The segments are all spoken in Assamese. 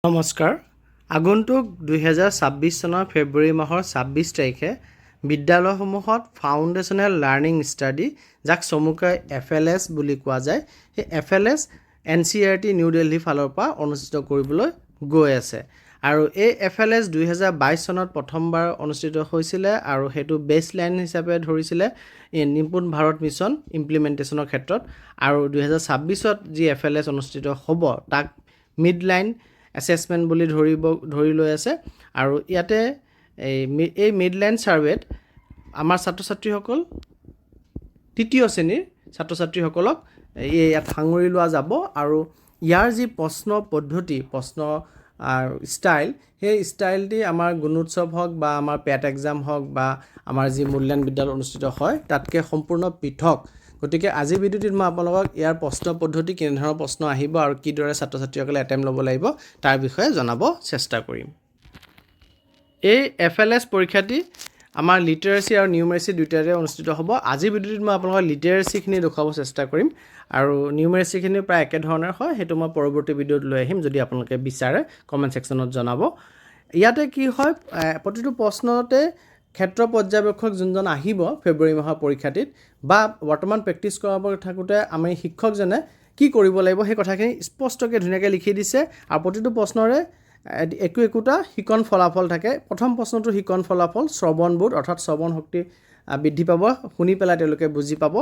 নমস্কাৰ। আগন্তুক 2026 চনৰ ফেব্ৰুৱাৰী মাহৰ 26 তাৰিখে বিদ্যালয়সমূহত ফাউণ্ডেশ্যনেল লাৰ্ণিং ষ্টাডি, যাক চমুকৈ FLS বুলি কোৱা যায়, সেই FLS NCERT নিউ দিল্লীৰ ফালৰ পৰা অনুষ্ঠিত কৰিবলৈ গৈ আছে। আৰু এই FLS 2022 চনত প্ৰথমবাৰ অনুষ্ঠিত হৈছিলে আৰু সেইটো বেছলাইন হিচাপে ধৰিছিলে নিপুণ ভাৰত মিছন ইমপ্লিমেণ্টেশ্যনৰ ক্ষেত্ৰত। আৰু 2026ত যি FLS অনুষ্ঠিত হ'ব তাক মিডলাইন এছেছমেণ্ট বুলি ধৰি লৈ আছে। আৰু ইয়াতে এই মিডলাইন ছাৰ্ভেত আমাৰ ছাত্ৰ ছাত্ৰীসকল তৃতীয় শ্ৰেণীৰ ছাত্ৰ ছাত্ৰীসকলক ইয়াত সাঙুৰি লোৱা যাব। আৰু ইয়াৰ যি প্ৰশ্ন পদ্ধতি, প্ৰশ্ন ষ্টাইল, সেই ষ্টাইলটি আমাৰ গুণোৎসৱ হওক বা আমাৰ পেট এক্সাম হওক বা আমাৰ যি মূল্যায়ন বিদ্যালয় অনুষ্ঠিত হয় তাতকৈ সম্পূৰ্ণ পৃথক। গতিকে আজিৰ ভিডিঅ'টিত মই আপোনালোকক ইয়াৰ প্ৰশ্ন পদ্ধতি, কেনেধৰণৰ প্ৰশ্ন আহিব আৰু কিদৰে ছাত্ৰ ছাত্ৰীসকলে এটেম্প ল'ব লাগিব তাৰ বিষয়ে জনাব চেষ্টা কৰিম। এই FLS পৰীক্ষাটি আমাৰ লিটাৰেচি আৰু নিউমেৰেচি দুয়োটাৰে অনুষ্ঠিত হ'ব। আজিৰ ভিডিঅ'টিত মই আপোনালোকক লিটাৰেচিখিনি দেখুৱাব চেষ্টা কৰিম আৰু নিউমেৰেচিখিনি প্ৰায় একেধৰণৰ হয়, সেইটো মই পৰৱৰ্তী ভিডিঅ'ত লৈ আহিম। যদি আপোনালোকে বিচাৰে কমেণ্ট ছেকশ্যনত জনাব। ইয়াতে কি হয়, প্ৰতিটো প্ৰশ্নতে ক্ষেত্ৰ পৰ্যবেক্ষক যোনজন আহিব ফেব্ৰুৱাৰী মাহৰ পৰীক্ষাটিত বা বৰ্তমান প্ৰেক্টিছ কৰাব থাকোঁতে আমি শিক্ষকজনে কি কৰিব লাগিব সেই কথাখিনি স্পষ্টকৈ ধুনীয়াকৈ লিখি দিছে। আৰু প্ৰতিটো প্ৰশ্নৰে একোটা শিকন ফলাফল থাকে। প্ৰথম প্ৰশ্নটো শিকন ফলাফল শ্ৰৱণবোধ, অৰ্থাৎ শ্ৰৱণ শক্তি বৃদ্ধি পাব, শুনি পেলাই তেওঁলোকে বুজি পাব।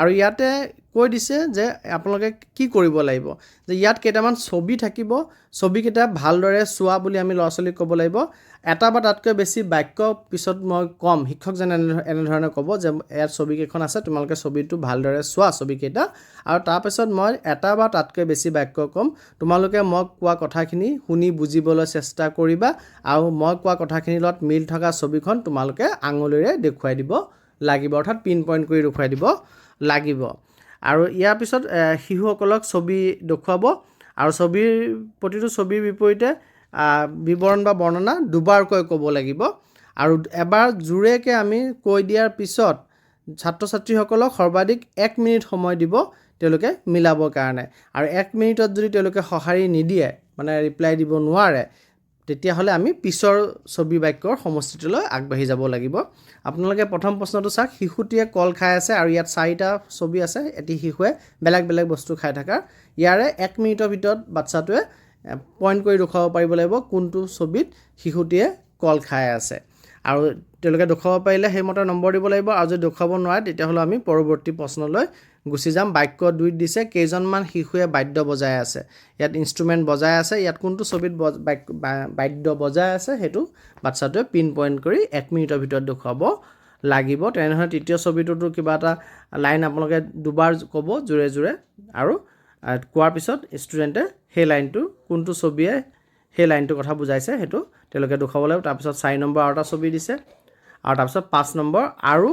আৰু ইয়াতে কৈ দিছে যে আপোনালোকে কি কৰিব লাগিব, যে ইয়াত কেইটামান ছবি থাকিব, ছবিকেইটা ভালদৰে চোৱা বুলি আমি ল'ৰা ছোৱালীক ক'ব লাগিব। এটা বা তাতকৈ বেছি বাক্য পিছত মই ক'ম, শিক্ষকজনে এনেধৰণে ক'ব যে ইয়াত ছবিকেইখন আছে, তোমালোকে ছবিটো ভালদৰে চোৱা ছবিকেইটা। আৰু তাৰপিছত মই এটা বা তাতকৈ বেছি বাক্য ক'ম, তোমালোকে মই কোৱা কথাখিনি শুনি বুজিবলৈ চেষ্টা কৰিবা আৰু মই কোৱা কথাখিনিৰ লগত মিল থকা ছবিখন তোমালোকে আঙুলিৰে দেখুৱাই দিব লাগিব, অৰ্থাৎ পিন পইণ্ট কৰি দেখুৱাই দিব লাগিব। আৰু ইয়াৰ পিছত শিশুসকলক ছবি দেখুৱাব আৰু প্ৰতিটো ছবিৰ বিপৰীতে বিৱৰণ বা বৰ্ণনা দুবাৰকৈ ক'ব লাগিব। আৰু এবাৰ জোৰেকৈ আমি কৈ দিয়াৰ পিছত ছাত্ৰ ছাত্ৰীসকলক সৰ্বাধিক 1 মিনিট সময় দিব তেওঁলোকে মিলাবৰ কাৰণে। আৰু 1 মিনিটত যদি তেওঁলোকে সঁহাৰি নিদিয়ে, মানে ৰিপ্লাই দিব নোৱাৰে, তেতিয়াহ'লে আমি পিছৰ ছবি বাক্যৰ সমষ্টিটোলৈ আগবাঢ়ি যাব লাগিব। আপোনালোকে প্ৰথম প্ৰশ্নটো চাওক, শিশুটিয়ে কল খাই আছে আৰু ইয়াত 4টা ছবি আছে, এটি শিশুৱে বেলেগ বেলেগ বস্তু খাই থকা। ইয়াৰে 1 মিনিটৰ ভিতৰত বাচ্ছাটোৱে পইণ্ট কৰি দেখুৱাব পাৰিব লাগিব কোনটো ছবিত শিশুটিয়ে কল খাই আছে। আৰু তেওঁলোকে দেখুৱাব পাৰিলে সেইমতে নম্বৰ দিব লাগিব। আৰু যদি দেখুৱাব নোৱাৰে তেতিয়াহ'লে আমি পৰৱৰ্তী প্ৰশ্নলৈ গুচি যাম। বাক্য 2ত দিছে কেইজনমান শিশুৱে বাদ্য বজাই আছে, ইয়াত ইনষ্ট্ৰুমেণ্ট বজাই আছে, ইয়াত কোনটো ছবিত বাদ্য বজাই আছে সেইটো বাচ্ছাটোৱে পিন পইণ্ট কৰি 1 মিনিটৰ ভিতৰত দেখুৱাব লাগিব। তেনেধৰণে তৃতীয় ছবিটোতো কিবা এটা লাইন আপোনালোকে দুবাৰ ক'ব জোৰে জোৰে, আৰু কোৱাৰ পিছত ষ্টুডেণ্টে সেই লাইনটো কোনটো ছবিয়ে সেই লাইনটোৰ কথা বুজাইছে সেইটো তেওঁলোকে দেখুৱাব লাগিব। তাৰপিছত 4 নম্বৰ আৰু এটা ছবি দিছে, আৰু তাৰপিছত 5 নম্বৰ আৰু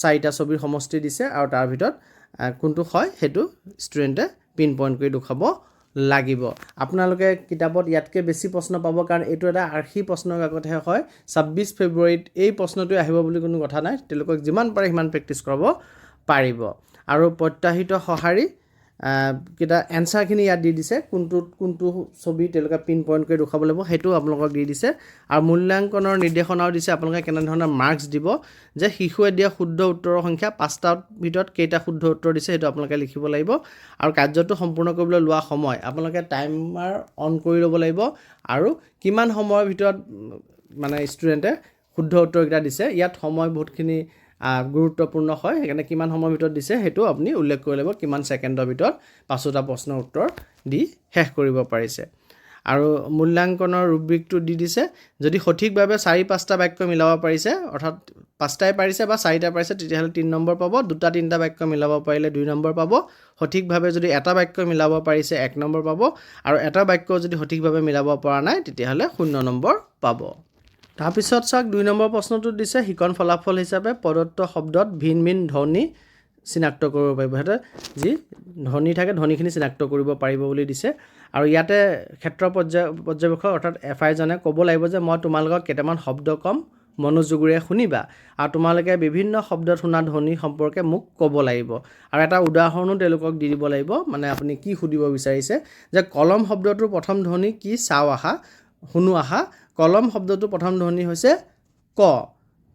4টা ছবিৰ সমষ্টি দিছে, আৰু তাৰ ভিতৰত কোনটো হয় সেইটো ষ্টুডেণ্টে পিন পইণ্ট কৰি দেখুৱাব লাগিব। আপোনালোকে কিতাপত ইয়াতকৈ বেছি প্ৰশ্ন পাব, কাৰণ এইটো এটা আৰ্হি প্ৰশ্নৰ কাকতহে হয়। 26 ফেব্ৰুৱাৰীত এই প্ৰশ্নটোৱে আহিব বুলি কোনো কথা নাই, তেওঁলোকক যিমান পাৰে সিমান প্ৰেক্টিছ কৰাব পাৰিব। আৰু প্ৰত্যাহিত সঁহাৰি কেইটা এনচাৰখিনি ইয়াত দি দিছে, কোনটো ছবি তেওঁলোকে পিন পইণ্ট কৰি দেখুৱাব লাগিব সেইটো আপোনালোকক দি দিছে। আৰু মূল্যাংকনৰ নিৰ্দেশনাও দিছে, আপোনালোকে কেনেধৰণৰ মাৰ্কছ দিব, যে শিশুৱে দিয়া শুদ্ধ উত্তৰৰ সংখ্যা 5টাৰ ভিতৰত কেইটা শুদ্ধ উত্তৰ দিছে সেইটো আপোনালোকে লিখিব লাগিব। আৰু কাৰ্যটো সম্পূৰ্ণ কৰিবলৈ লোৱা সময় আপোনালোকে টাইমাৰ অন কৰি ল'ব লাগিব, আৰু কিমান সময়ৰ ভিতৰত মানে ষ্টুডেণ্টে শুদ্ধ উত্তৰকেইটা দিছে, ইয়াত সময় বহুতখিনি গুৰুত্বপূৰ্ণ হয়, সেইকাৰণে কিমান সময়ৰ ভিতৰত দিছে সেইটো আপুনি উল্লেখ কৰিব লাগিব, কিমান ছেকেণ্ডৰ ভিতৰত 5টা প্ৰশ্নৰ উত্তৰ দি শেষ কৰিব পাৰিছে। আৰু মূল্যাংকনৰ ৰুব্ৰিকটো দি দিছে, যদি সঠিকভাৱে 4-5টা বাক্য মিলাব পাৰিছে, অৰ্থাৎ 5টাই পাৰিছে বা 4টা পাৰিছে তেতিয়াহ'লে 3 নম্বৰ পাব, 2-3টা বাক্য মিলাব পাৰিলে 2 নম্বৰ পাব, সঠিকভাৱে যদি এটা বাক্য মিলাব পাৰিছে 1 নম্বৰ পাব, আৰু এটা বাক্য যদি সঠিকভাৱে মিলাব পৰা নাই তেতিয়াহ'লে 0 নম্বৰ পাব। তাৰপিছত চাওক 2 নম্বৰ প্ৰশ্নটোত দিছে শিকন ফলাফল হিচাপে প্ৰদত্ত শব্দত ভিন ভিন ধ্বনি চিনাক্ত কৰিব পাৰিব। সিহঁতে যি ধ্বনি থাকে ধ্বনিখিনি চিনাক্ত কৰিব পাৰিব বুলি দিছে। আৰু ইয়াতে ক্ষেত্ৰ পৰ্যবেক্ষক অৰ্থাৎ FI জনে ক'ব লাগিব যে মই তোমালোকক কেইটামান শব্দ ক'ম, মনোযোগেৰে শুনিবা আৰু তোমালোকে বিভিন্ন শব্দত শুনা ধ্বনি সম্পৰ্কে মোক ক'ব লাগিব আৰু এটা উদাহৰণো তেওঁলোকক দি দিব লাগিব মানে আপুনি কি সুধিব বিচাৰিছে যে কলম শব্দটোৰ প্ৰথম ধ্বনি কি চাও আহা শুনো আহা কলম শব্দটোৰ প্ৰথম ধ্বনি হৈছে ক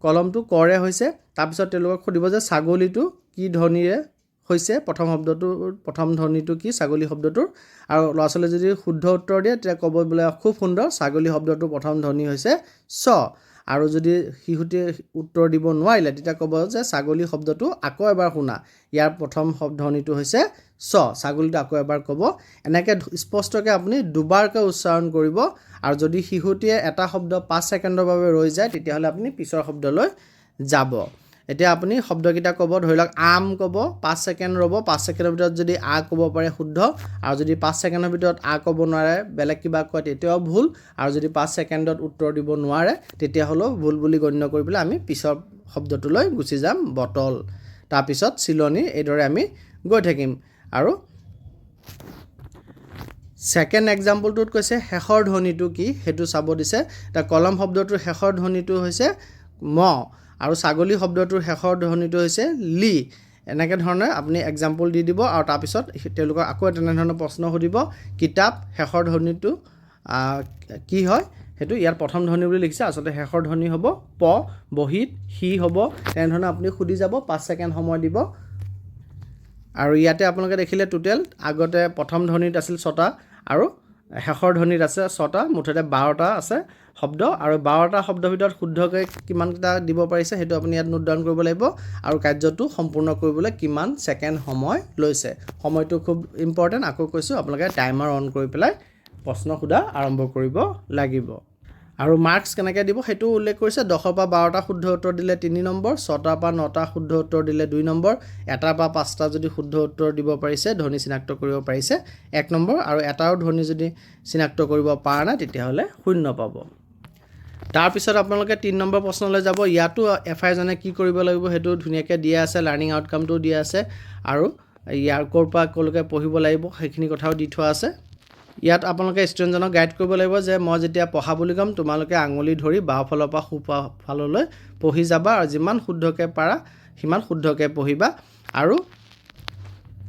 কলমটো কৰে হৈছে তাৰপিছত তেওঁলোকক সুধিব যে ছাগলীটো কি ধ্বনিৰে হৈছে প্ৰথম শব্দটোৰ প্ৰথম ধ্বনিটো কি ছাগলী শব্দটোৰ আৰু ল'ৰা ছোৱালীয়ে যদি শুদ্ধ উত্তৰ দিয়ে তেতিয়া ক'ব বোলে খুব সুন্দৰ ছাগলী শব্দটোৰ প্ৰথম ধ্বনি হৈছে চ আৰু যদি শিশুটিয়ে উত্তৰ দিব নোৱাৰিলে তেতিয়া ক'ব যে ছাগলী শব্দটো আকৌ এবাৰ শুনা ইয়াৰ প্ৰথম ধ্বনিটো হৈছে চ ছাগলীটো আকৌ এবাৰ ক'ব এনেকৈ স্পষ্টকৈ আপুনি দুবাৰকৈ উচ্চাৰণ কৰিব আৰু যদি শিশুটিয়ে এটা শব্দ 5 ছেকেণ্ডৰ বাবে ৰৈ যায় তেতিয়াহ'লে আপুনি পিছৰ শব্দলৈ যাব এতিয়া আপুনি শব্দকেইটা ক'ব ধৰি লওক আম ক'ব 5 ছেকেণ্ড ৰ'ব 5 ছেকেণ্ডৰ ভিতৰত যদি আ ক'ব পাৰে শুদ্ধ আৰু যদি 5 ছেকেণ্ডৰ ভিতৰত আ ক'ব নোৱাৰে বেলেগ কিবা কয় তেতিয়াও ভুল আৰু যদি 5 ছেকেণ্ডত উত্তৰ দিব নোৱাৰে তেতিয়াহ'লেও ভুল বুলি গণ্য কৰি পেলাই আমি পিছৰ শব্দটোলৈ গুচি যাম বটল তাৰপিছত চিলনী এইদৰে আমি গৈ থাকিম আৰু ছেকেণ্ড এক্সাম্পলটোত কৈছে শেষৰ ধ্বনিটো কি সেইটো চাব দিছে তাৰ কলম শব্দটোৰ শেষৰ ধ্বনিটো হৈছে ম আৰু ছাগলী শব্দটোৰ শেষৰ ধ্বনিটো হৈছে লি এনেকৈ ধৰণে আপুনি এক্সাম্পল দি দিব আৰু তাৰপিছত তেওঁলোকক আকৌ তেনেধৰণৰ প্ৰশ্ন সুধিব কিতাপ শেষৰ ধ্বনিটো কি হয় সেইটো ইয়াৰ প্ৰথম ধ্বনি বুলি লিখিছে আচলতে শেষৰ ধ্বনি হ'ব প বহীত সি হ'ব তেনেধৰণে আপুনি সুধি যাব 5 ছেকেণ্ড সময় দিব আৰু ইয়াতে আপোনালোকে দেখিলে টোটেল আগতে প্ৰথম ধ্বনিত আছিল 6টা আৰু শেষৰ ধ্বনিত আছে 6টা মুঠতে 12টা আছে শব্দ আৰু 12টা শব্দৰ ভিতৰত শুদ্ধকৈ কিমানটা দিব পাৰিছে সেইটো আপুনি ইয়াত নোট ডাউন কৰিব লাগিব আৰু কাৰ্যটো সম্পূৰ্ণ কৰিবলৈ কিমান ছেকেণ্ড সময় লৈছে সময়টো খুব ইম্পৰ্টেণ্ট আকৌ কৈছোঁ আপোনালোকে টাইমাৰ অন কৰি পেলাই প্ৰশ্ন সোধা আৰম্ভ কৰিব লাগিব আৰু মাৰ্কছ কেনেকৈ দিব সেইটো উল্লেখ কৰিছে 10ৰ পৰা 12টা শুদ্ধ উত্তৰ দিলে 3 নম্বৰ 6টাৰ পৰা 9টা শুদ্ধ উত্তৰ দিলে 2 নম্বৰ 1টাৰ পৰা 5টা যদি শুদ্ধ উত্তৰ দিব পাৰিছে ধ্বনি চিনাক্ত কৰিব পাৰিছে 1 নম্বৰ আৰু এটাও ধ্বনি যদি চিনাক্ত কৰিব পৰা নাই তেতিয়াহ'লে 0 পাব তাৰপিছত আপোনালোকে 3 নম্বৰ প্ৰশ্নলৈ যাব ইয়াতো এফআই জনে কি কৰিব লাগিব সেইটো ধুনীয়াকৈ দিয়া আছে লাৰ্ণিং আউটকামটো দিয়া আছে আৰু ইয়াৰ ক'ৰ পৰা ক'লৈকে পঢ়িব লাগিব সেইখিনি কথাও দি থোৱা আছে ইয়াত আপোনালোকে ষ্টুডেণ্টজনক গাইড কৰিব লাগিব যে মই যেতিয়া পঢ়া বুলি ক'ম তোমালোকে আঙুলি ধৰি বাওঁ ফালৰ পৰা সোঁ ফাললৈ পঢ়ি যাবা আৰু যিমান শুদ্ধকৈ পাৰা সিমান শুদ্ধকৈ পঢ়িবা আৰু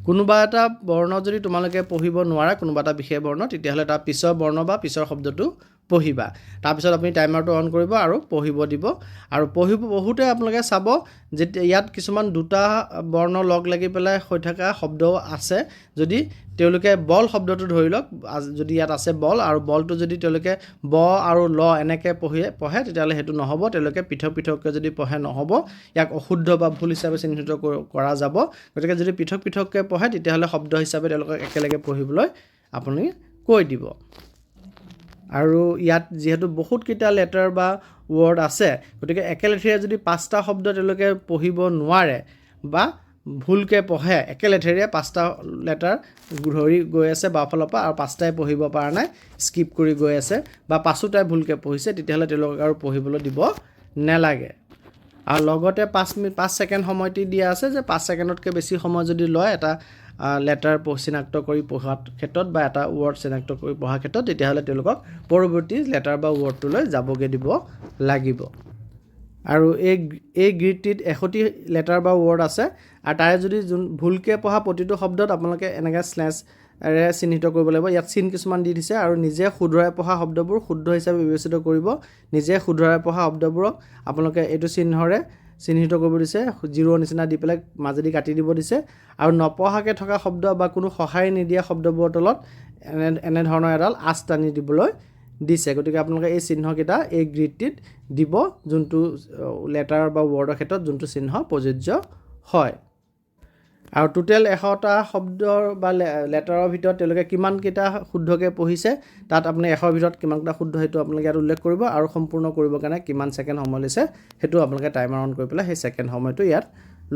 কোনোবা এটা বৰ্ণ যদি তোমালোকে পঢ়িব নোৱাৰা কোনোবা এটা বিশেষ বৰ্ণ তেতিয়াহ'লে তাৰ পিছৰ বৰ্ণ বা পিছৰ শব্দটো পঢ়িবা তাৰপিছত আপুনি টাইমাৰটো অন কৰিব আৰু পঢ়িব দিব আৰু পঢ়োঁতে আপোনালোকে চাব যে ইয়াত কিছুমান দুটা বৰ্ণ লগ লাগি পেলাই হৈ থকা শব্দও আছে যদি তেওঁলোকে বল শব্দটো ধৰি লওক যদি ইয়াত আছে বল আৰু বলটো যদি তেওঁলোকে ব আৰু ল এনেকৈ পঢ়ে তেতিয়াহ'লে সেইটো নহ'ব তেওঁলোকে পৃথক পৃথককৈ যদি পঢ়ে নহ'ব ইয়াক অশুদ্ধ বা ভুল হিচাপে চিহ্নিত কৰা যাব গতিকে যদি পৃথক পৃথককৈ পঢ়ে তেতিয়াহ'লে শব্দ হিচাপে তেওঁলোকক একেলগে পঢ়িবলৈ আপুনি কৈ দিব আৰু ইয়াত যিহেতু বহুতকেইটা লেটাৰ বা ৱৰ্ড আছে গতিকে একেলেঠেৰে যদি 5টা শব্দ তেওঁলোকে পঢ়িব নোৱাৰে বা ভুলকৈ পঢ়ে একেলেঠেৰে 5টা লেটাৰ ধৰি গৈ আছে বাওঁফালৰ পৰা আৰু 5টাই পঢ়িব পৰা নাই স্কিপ কৰি গৈ আছে বা 5টাই ভুলকৈ পঢ়িছে তেতিয়াহ'লে তেওঁলোকক আৰু পঢ়িবলৈ দিব নালাগে আৰু লগতে 5 ছেকেণ্ড সময়টি দিয়া আছে যে 5 ছেকেণ্ডতকৈ বেছি সময় যদি লয় এটা লেটাৰ চিনাক্ত কৰি পঢ়াৰ ক্ষেত্ৰত বা এটা ৱৰ্ড চিনাক্ত কৰি পঢ়াৰ ক্ষেত্ৰত তেতিয়াহ'লে তেওঁলোকক পৰৱৰ্তী লেটাৰ বা ৱৰ্ডটোলৈ যাবগৈ দিব লাগিব আৰু এই গ্ৰীডটিত 61টি লেটাৰ বা ৱৰ্ড আছে আৰু তাৰে যদি ভুলকৈ পঢ়া প্ৰতিটো শব্দত আপোনালোকে এনেকৈ স্লেছৰে চিহ্নিত কৰিব লাগিব ইয়াত চিন কিছুমান দি দিছে আৰু নিজে শুধৰাই পঢ়া শব্দবোৰ শুদ্ধ হিচাপে বিবেচিত কৰিব নিজে শুধৰাই পঢ়া শব্দবোৰক আপোনালোকে এইটো চিহ্নৰে চিহ্নিত কৰিব দিছে জিৰ' নিচিনা দি পেলাই মাজেদি কাটি দিব দিছে আৰু নপঢ়াকৈ থকা শব্দ বা কোনো সঁহাৰি নিদিয়া শব্দবোৰৰ তলত এনেধৰণৰ এডাল আঁচ টানি দিবলৈ দিছে গতিকে আপোনালোকে এই চিহ্নকেইটা এই গ্ৰীডটিত দিব যোনটো লেটাৰ বা ৱৰ্ডৰ ক্ষেত্ৰত যোনটো চিহ্ন প্ৰযোজ্য হয় আৰু টোটেল 100টা শব্দৰ বা লেটাৰৰ ভিতৰত তেওঁলোকে কিমানকেইটা শুদ্ধকৈ পঢ়িছে তাত আপুনি 100ৰ ভিতৰত কিমানকেইটা শুদ্ধ সেইটো আপোনালোকে ইয়াত উল্লেখ কৰিব আৰু সম্পূৰ্ণ কৰিবৰ কাৰণে কিমান ছেকেণ্ড সময় লৈছে সেইটো আপোনালোকে টাইমাৰ অন কৰি পেলাই সেই ছেকেণ্ড সময়টো ইয়াত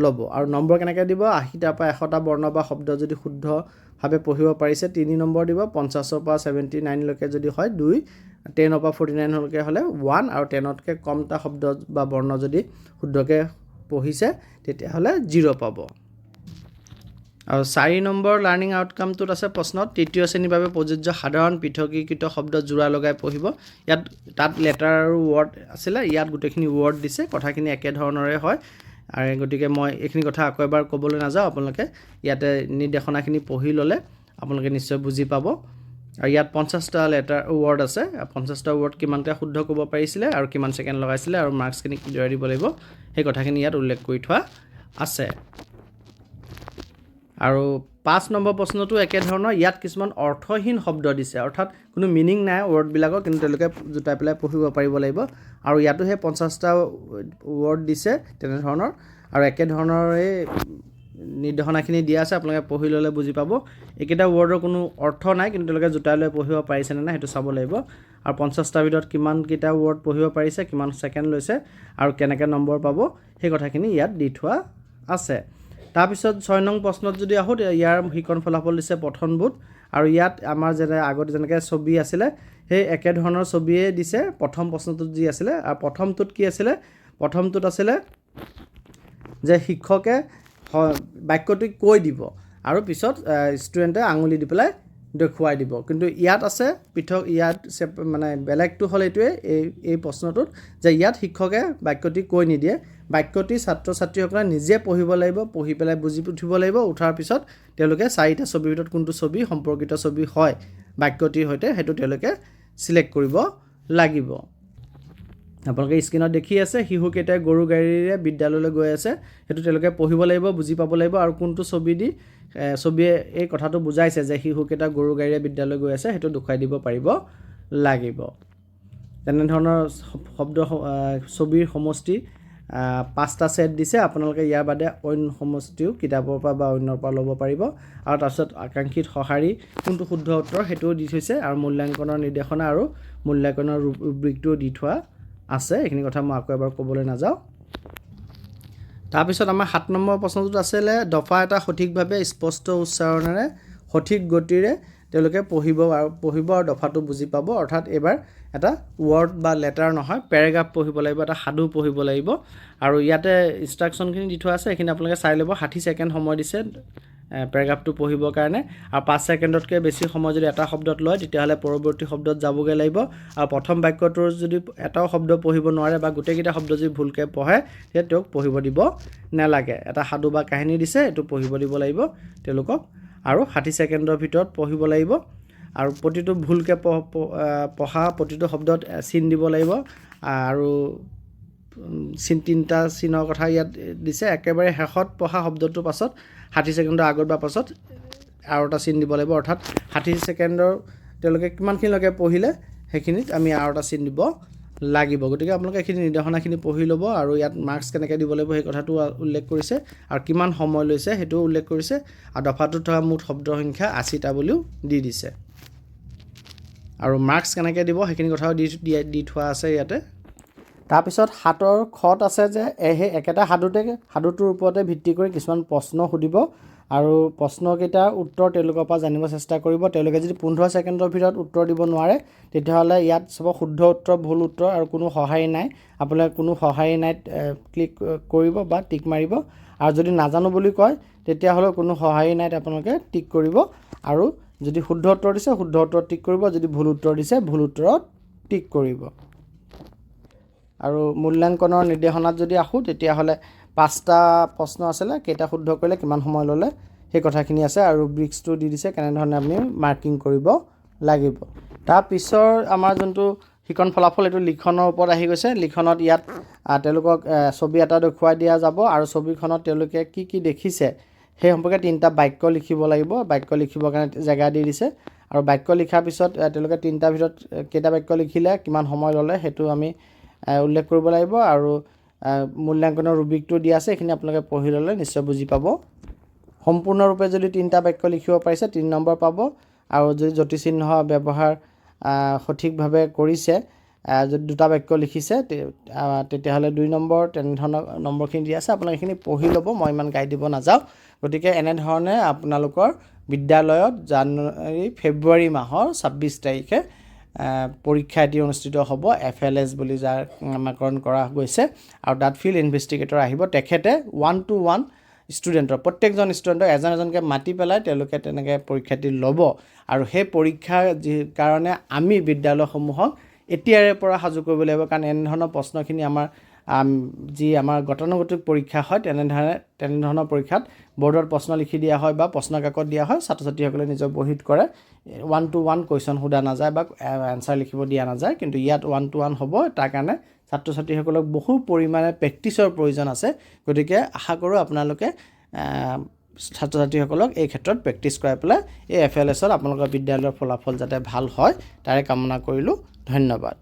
ল'ব আৰু নম্বৰ কেনেকৈ দিব 80টাৰ পৰা 100টা বৰ্ণ বা শব্দ যদি শুদ্ধভাৱে পঢ়িব পাৰিছে 3 নম্বৰ দিব 50ৰ পৰা 79লৈকে যদি হয় 2 10ৰ পৰা 49লৈকে হ'লে 1 আৰু 10তকৈ কমটা শব্দ বা বৰ্ণ যদি শুদ্ধকৈ পঢ়িছে তেতিয়াহ'লে 0 পাব আৰু 4 নম্বৰ লাৰ্ণিং আউটকামটোত আছে প্ৰশ্নত তৃতীয় শ্ৰেণীৰ বাবে প্ৰযোজ্য সাধাৰণ পৃথকীকৃত শব্দ জোৰা লগাই পঢ়িব। ইয়াত তাত লেটাৰ আৰু ৱৰ্ড আছিলে, ইয়াত গোটেইখিনি ৱৰ্ড দিছে, কথাখিনি একেধৰণৰে হয়। আৰু গতিকে মই এইখিনি কথা আকৌ এবাৰ ক'বলৈ নাযাওঁ, আপোনালোকে ইয়াতে নিৰ্দেশনাখিনি পঢ়ি ল'লে আপোনালোকে নিশ্চয় বুজি পাব। আৰু ইয়াত 50টা লেটাৰ ৱৰ্ড আছে, 50টা ৱৰ্ড কিমানটা শুদ্ধ ক'ব পাৰিছিলে আৰু কিমান ছেকেণ্ড লগাইছিলে আৰু মাৰ্কছখিনি কিদৰে দিব লাগিব সেই কথাখিনি ইয়াত উল্লেখ কৰি থোৱা আছে। আৰু 5 নম্বৰ প্ৰশ্নটো একেধৰণৰ, ইয়াত কিছুমান অৰ্থহীন শব্দ দিছে, অৰ্থাৎ কোনো মিনিং নাই ৱৰ্ডবিলাকৰ, কিন্তু তেওঁলোকে জোটাই পেলাই পঢ়িব পাৰিব লাগিব। আৰু ইয়াতো সেই 50টা ৱৰ্ড দিছে তেনেধৰণৰ, আৰু একেধৰণৰে নিৰ্দেশনাখিনি দিয়া আছে, আপোনালোকে পঢ়ি ল'লে বুজি পাব। এইকেইটা ৱৰ্ডৰ কোনো অৰ্থ নাই, কিন্তু তেওঁলোকে জোটাই লৈ পঢ়িব পাৰিছেনে নাই সেইটো চাব লাগিব। আৰু 50টাৰ ভিতৰত কিমানকেইটা ৱৰ্ড পঢ়িব পাৰিছে, কিমান ছেকেণ্ড লৈছে আৰু কেনেকৈ নম্বৰ পাব সেই কথাখিনি ইয়াত দি থোৱা আছে। তাৰপিছত 6 নং প্ৰশ্নত যদি আহোঁ, ইয়াৰ শিকন ফলাফল দিছে পঠনবোধ, আৰু ইয়াত আমাৰ আগতে যেনেকৈ ছবি আছিলে সেই একেধৰণৰ ছবিয়ে দিছে প্ৰথম প্ৰশ্নটোত যি আছিলে। আৰু প্ৰথমটোত কি আছিলে, প্ৰথমটোত আছিলে যে শিক্ষকে বাক্যটো কৈ দিব আৰু পিছত ষ্টুডেণ্টে আঙুলি দি পেলাই দেখুৱাই দিব। কিন্তু ইয়াত আছে পৃথক, ইয়াত মানে বেলেগটো হ'ল এইটোৱে এই প্ৰশ্নটোত যে ইয়াত শিক্ষকে বাক্যটি কৈ নিদিয়ে, বাক্যটি ছাত্ৰ ছাত্ৰীসকলে নিজে পঢ়িব লাগিব, পঢ়ি পেলাই বুজি উঠিব লাগিব। উঠাৰ পিছত তেওঁলোকে 4টা ছবিৰ ভিতৰত কোনটো ছবি সম্পৰ্কিত ছবি হয় বাক্যটিৰ সৈতে সেইটো তেওঁলোকে চিলেক্ট কৰিব লাগিব। আপোনালোকে স্ক্ৰীনত দেখি আছে শিশুকেইটাই গৰু গাড়ীৰে বিদ্যালয়লৈ গৈ আছে, সেইটো তেওঁলোকে পঢ়িব লাগিব, বুজি পাব লাগিব, আৰু কোনটো ছবিয়ে এই কথাটো বুজাইছে যে শিশুকেইটা গৰু গাড়ীৰে বিদ্যালয় গৈ আছে সেইটো দেখুৱাই দিব পাৰিব লাগিব। তেনেধৰণৰ শব্দ ছবিৰ সমষ্টি 5টা ছেট দিছে, আপোনালোকে ইয়াৰ বাদে অন্য সমষ্টিও কিতাপৰ পৰা বা অন্যৰ পৰা ল'ব পাৰিব। আৰু তাৰপিছত আকাংক্ষিত সঁহাৰি কোনটো শুদ্ধ উত্তৰ সেইটোও দি থৈছে, আৰু মূল্যাংকনৰ নিৰ্দেশনা আৰু মূল্যাংকনৰ ৰুব্ৰিকটোও দি থোৱা আছে। এইখিনি কথা মই আকৌ এবাৰ ক'বলৈ নাযাওঁ। তাৰপিছত আমাৰ 7 নম্বৰ প্ৰশ্নটোত আছিলে দফা এটা সঠিকভাৱে স্পষ্ট উচ্চাৰণেৰে সঠিক গতিৰে তেওঁলোকে পঢ়িব আৰু দফাটো বুজি পাব। অৰ্থাৎ এইবাৰ এটা ৱৰ্ড বা লেটাৰ নহয়, পেৰাগ্ৰাফ পঢ়িব লাগিব, এটা সাধু পঢ়িব লাগিব। আৰু ইয়াতে ইনষ্ট্ৰাকশ্যনখিনি দি থোৱা আছে, এইখিনি আপোনালোকে চাই ল'ব। 60 ছেকেণ্ড সময় দিছে পেৰাগ্ৰাফটো পঢ়িবৰ কাৰণে, আৰু 5 ছেকেণ্ডতকৈ বেছি সময় যদি এটা শব্দত লয় তেতিয়াহ'লে পৰৱৰ্তী শব্দত যাবগৈ লাগিব। আৰু প্ৰথম বাক্যটোৰ যদি এটাও শব্দ পঢ়িব নোৱাৰে বা গোটেইকেইটা শব্দ যদি ভুলকৈ পঢ়ে তেতিয়া তেওঁক পঢ়িব দিব নালাগে। এটা সাধু বা কাহিনী দিছে, এইটো পঢ়িব দিব লাগিব তেওঁলোকক, আৰু 60 ছেকেণ্ডৰ ভিতৰত পঢ়িব লাগিব। আৰু প্ৰতিটো ভুলকৈ পঢ়া প্ৰতিটো শব্দত চিন দিব লাগিব, আৰু 3টা চিনৰ কথা ইয়াত দিছে। একেবাৰে শেষত পঢ়া শব্দটোৰ পাছত 60 ছেকেণ্ডৰ আগত বা পাছত আৰু এটা চিন দিব লাগিব। অৰ্থাৎ 60 ছেকেণ্ডৰ তেওঁলোকে কিমানখিনিলৈকে পঢ়িলে সেইখিনিত আমি আৰু এটা চিন দিব লাগিব। গতিকে আপোনালোকে এইখিনি নিৰ্দেশনাখিনি পঢ়ি ল'ব, আৰু ইয়াত মাৰ্কছ কেনেকৈ দিব লাগিব সেই কথাটো উল্লেখ কৰিছে, আৰু কিমান সময় লৈছে সেইটোও উল্লেখ কৰিছে, আৰু দফাটোত থকা মুঠ শব্দৰ সংখ্যা 80টা বুলিও দি দিছে। আৰু মাৰ্কছ কেনেকৈ দিব সেইখিনি কথাও দি থোৱা আছে ইয়াতে। তাৰপিছত 7ৰ খত আছে যে সেই একেটা সাধুটোৰ ওপৰতে ভিত্তি কৰি কিছুমান প্ৰশ্ন সুধিব, আৰু প্ৰশ্নকেইটাৰ উত্তৰ তেওঁলোকৰ পৰা জানিব চেষ্টা কৰিব। তেওঁলোকে যদি 15 ছেকেণ্ডৰ ভিতৰত উত্তৰ দিব নোৱাৰে তেতিয়াহ'লে ইয়াত চাব শুদ্ধ উত্তৰ, ভুল উত্তৰ আৰু কোনো সঁহাৰি নাই। আপোনালোকে কোনো সঁহাৰি নাই ক্লিক কৰিব বা টিক মাৰিব, আৰু যদি নাজানো বুলি কয় তেতিয়াহ'লে কোনো সঁহাৰি নাই আপোনালোকে টিক কৰিব, আৰু যদি শুদ্ধ উত্তৰ দিছে শুদ্ধ উত্তৰত টিক কৰিব, যদি ভুল উত্তৰ দিছে ভুল উত্তৰত টিক কৰিব। আৰু মূল্যাংকনৰ নিৰ্দেশনাত যদি আহোঁ তেতিয়াহ'লে 5টা প্ৰশ্ন আছিলে, কেইটা শুদ্ধ কৰিলে কিমান সময় ল'লে সেই কথাখিনি আছে, আৰু ৰুব্ৰিক্সটো দি দিছে কেনেধৰণে আপুনি মাৰ্কিং কৰিব লাগিব। তাৰপিছৰ আমাৰ যোনটো শিকন ফলাফল এইটো লিখনৰ ওপৰত আহি গৈছে। লিখনত ইয়াত তেওঁলোকক ছবি এটা দেখুৱাই দিয়া যাব, আৰু ছবিখনত তেওঁলোকে কি কি দেখিছে সেই সম্পৰ্কে 3টা বাক্য লিখিব লাগিব। বাক্য লিখিবৰ কাৰণে জেগা দি দিছে, আৰু বাক্য লিখাৰ পিছত তেওঁলোকে 3টাৰ ভিতৰত কেইটা বাক্য লিখিলে কিমান সময় ল'লে সেইটো আমি উল্লেখ কৰিব লাগিব, আৰু মূল্যাংকনৰ ৰুব্ৰিকটো দিয়া আছে, এইখিনি আপোনালোকে পঢ়ি ল'লে নিশ্চয় বুজি পাব। সম্পূৰ্ণৰূপে যদি 3টা বাক্য লিখিব পাৰিছে 3 নম্বৰ পাব, আৰু যদি যতিচিহ্ন ব্যৱহাৰ সঠিকভাৱে কৰিছে, যদি 2টা বাক্য লিখিছে তেতিয়াহ'লে 2 নম্বৰ, তেনেধৰণৰ নম্বৰখিনি দিয়া আছে। আপোনালোকে এইখিনি পঢ়ি ল'ব, মই ইমান গাইড দিব নাযাওঁ। গতিকে এনেধৰণে আপোনালোকৰ বিদ্যালয়ত ফেব্ৰুৱাৰী মাহৰ 26 তাৰিখে পৰীক্ষা এটি অনুষ্ঠিত হ'ব, FLS বুলি যাৰ নামাকৰণ কৰা গৈছে, আৰু তাত ফিল্ড ইনভেষ্টিগেটৰ আহিব। তেখেতে 1-to-1 ষ্টুডেণ্টৰ প্ৰত্যেকজন ষ্টুডেণ্টক এজন এজনকৈ মাতি পেলাই তেওঁলোকে তেনেকৈ পৰীক্ষাটি ল'ব আৰু সেই পৰীক্ষাৰ কাৰণে আমি বিদ্যালয়সমূহক এতিয়াৰে পৰা সাজু কৰিব লাগিব কাৰণ এনেধৰণৰ প্ৰশ্নখিনি আমাৰ যি আমাৰ গতানুগতিক পৰীক্ষা হয় তেনেধৰণৰ পৰীক্ষাত বৰ্ডত প্ৰশ্ন লিখি দিয়া হয় বা প্ৰশ্ন কাকত দিয়া হয় ছাত্ৰ ছাত্ৰীসকলে নিজৰ বহীত কৰে 1-to-1 কুৱেশ্যন সোধা নাযায় বা এনচাৰ লিখিব দিয়া নাযায় কিন্তু ইয়াত 1-to-1 হ'ব তাৰ কাৰণে ছাত্ৰ ছাত্ৰীসকলক বহু পৰিমাণে প্ৰেক্টিছৰ প্ৰয়োজন আছে গতিকে আশা কৰোঁ আপোনালোকে ছাত্ৰ ছাত্ৰীসকলক এই ক্ষেত্ৰত প্ৰেক্টিছ কৰাই পেলাই এই FLSত আপোনালোকৰ বিদ্যালয়ৰ ফলাফল যাতে ভাল হয় তাৰে কামনা কৰিলোঁ ধন্যবাদ